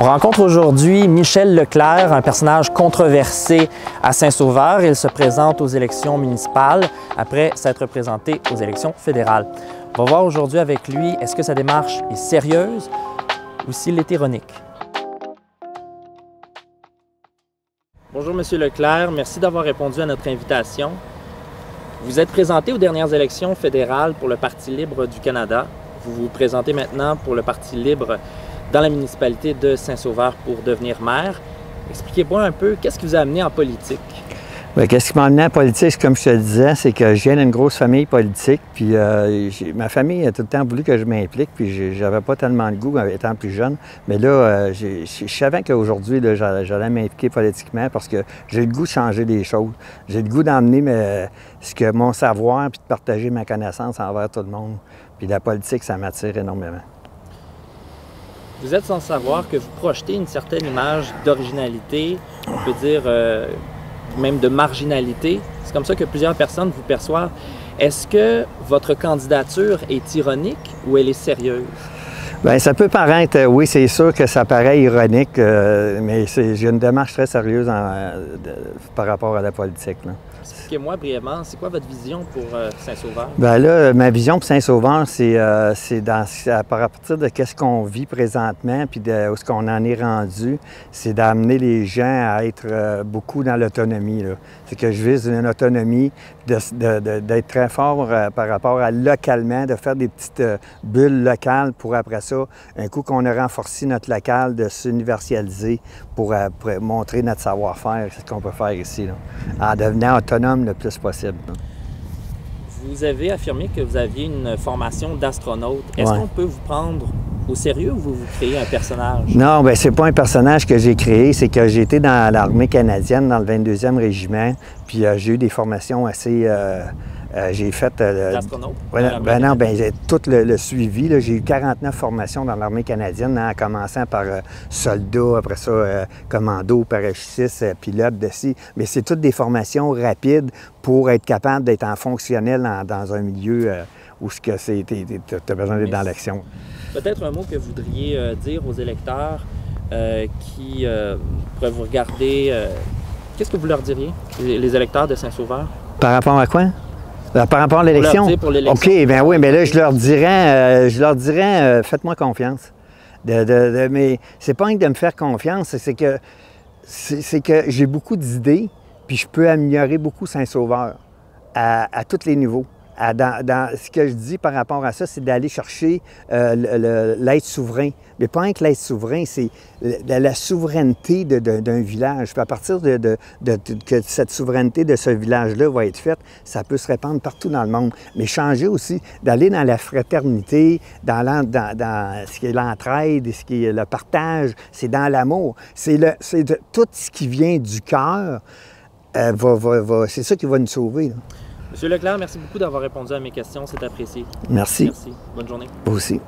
On rencontre aujourd'hui Michel Leclerc, un personnage controversé à Saint-Sauveur. Il se présente aux élections municipales après s'être présenté aux élections fédérales. On va voir aujourd'hui avec lui, est-ce que sa démarche est sérieuse ou s'il est ironique? Bonjour Monsieur Leclerc, merci d'avoir répondu à notre invitation. Vous êtes présenté aux dernières élections fédérales pour le Parti libre du Canada. Vous vous présentez maintenant pour le Parti libre dans la municipalité de Saint-Sauveur pour devenir maire. Expliquez-moi un peu, qu'est-ce qui vous a amené en politique? Qu'est-ce qui m'a amené en politique, comme je te le disais, c'est que je viens d'une grosse famille politique, puis ma famille a tout le temps voulu que je m'implique, puis j'avais pas tellement le goût étant plus jeune. Mais là, je savais qu'aujourd'hui, j'allais m'impliquer politiquement parce que j'ai le goût de changer des choses. J'ai le goût d'emmener mon savoir, puis de partager ma connaissance envers tout le monde. Puis la politique, ça m'attire énormément. Vous êtes sans savoir que vous projetez une certaine image d'originalité, on peut dire même de marginalité. C'est comme ça que plusieurs personnes vous perçoivent. Est-ce que votre candidature est ironique ou elle est sérieuse? Bien, ça peut paraître, oui, c'est sûr que ça paraît ironique, mais j'ai une démarche très sérieuse par rapport à la politique, là. Expliquez-moi brièvement, c'est quoi votre vision pour Saint-Sauveur? Bien là, ma vision pour Saint-Sauveur, c'est à partir de ce qu'on vit présentement, puis de où ce qu'on en est rendu, c'est d'amener les gens à être beaucoup dans l'autonomie. C'est que je vise une autonomie, d'être très fort par rapport à localement, de faire des petites bulles locales pour après ça, un coup qu'on a renforcé notre local, de s'universaliser pour montrer notre savoir-faire, c'est ce qu'on peut faire ici, là, en devenant autonome le plus possible, là. Vous avez affirmé que vous aviez une formation d'astronaute. Est-ce qu'on peut vous prendre au sérieux ou vous créez un personnage? Non, bien, c'est pas un personnage que j'ai créé, c'est que j'ai été dans l'armée canadienne, dans le 22e régiment, puis j'ai eu des formations assez... j'ai fait... D'astronaute? J'ai tout le suivi. J'ai eu 49 formations dans l'armée canadienne, en commençant par soldat, après ça, commando, parachutiste, pilote, dessus. Mais c'est toutes des formations rapides pour être capable d'être en fonctionnel dans un milieu où tu as besoin d'être dans l'action. Peut-être un mot que vous voudriez dire aux électeurs qui pourraient vous regarder. Qu'est-ce que vous leur diriez, les électeurs de Saint-Sauveur? Par rapport à quoi? Par rapport à l'élection? Pour l'élection. OK, bien oui, mais là, je leur dirais, faites-moi confiance. Mais c'est pas rien que de me faire confiance, c'est que j'ai beaucoup d'idées, puis je peux améliorer beaucoup Saint-Sauveur à tous les niveaux. Ce que je dis par rapport à ça, c'est d'aller chercher l'être souverain. Mais pas rien que l'être souverain, c'est la souveraineté d'un village. Puis à partir que cette souveraineté de ce village-là va être faite, ça peut se répandre partout dans le monde. Mais changer aussi, d'aller dans la fraternité, dans ce qui est l'entraide, ce qui est le partage, c'est dans l'amour. C'est tout ce qui vient du cœur, c'est ça qui va nous sauver, là. Monsieur Leclerc, merci beaucoup d'avoir répondu à mes questions, c'est apprécié. Merci. Merci. Bonne journée. Vous aussi.